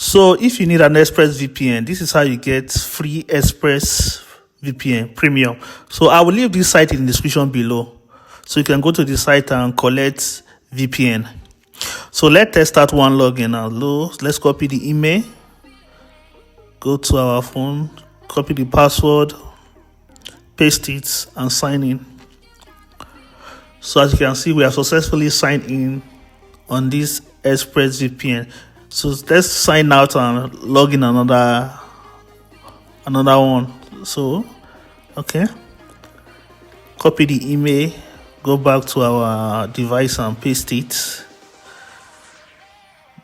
So if you need an ExpressVPN, this is how you get free ExpressVPN Premium. So I will leave this site in the description below, so you can go to the site and collect VPN. So let's start one login now. Let's copy the email, go to our phone, copy the password, paste it, and sign in. So as you can see, we have successfully signed in on this ExpressVPN. So let's sign out and log in another one. So okay, copy the email, go back to our device and paste it.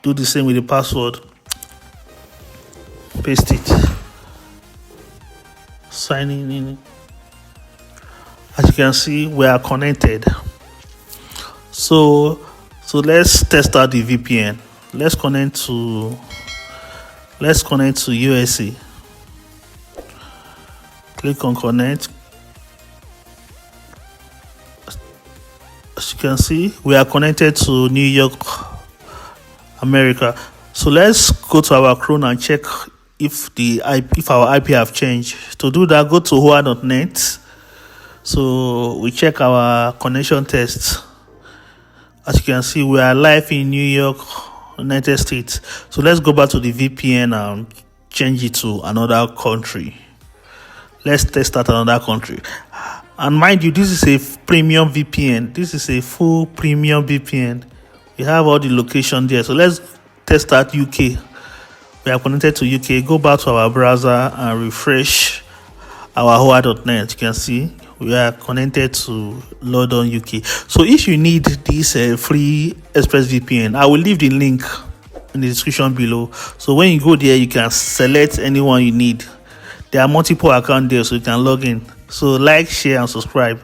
Do the same with the password, paste it, sign in. As you can see, we are connected. So let's test out the VPN. Let's connect to USA. Click on connect. As you can see, we are connected to New York, America. So let's go to our Chrome and check if our IP have changed. To do that, go to hoa.net. So we check our connection test. As you can see, we are live in New York, United States. So let's go back to the VPN and change it to another country. Let's test out another country. And mind you, this is a premium VPN. This is a full premium VPN. We have all the location there. So let's test out UK. We are connected to UK. Go back to our browser and refresh our hoa.net. You can see we are connected to London, UK. So if you need this free ExpressVPN, I will leave the link in the description below. So when you go there, you can select anyone you need. There are multiple accounts there, so you can log in. So like, share, and subscribe.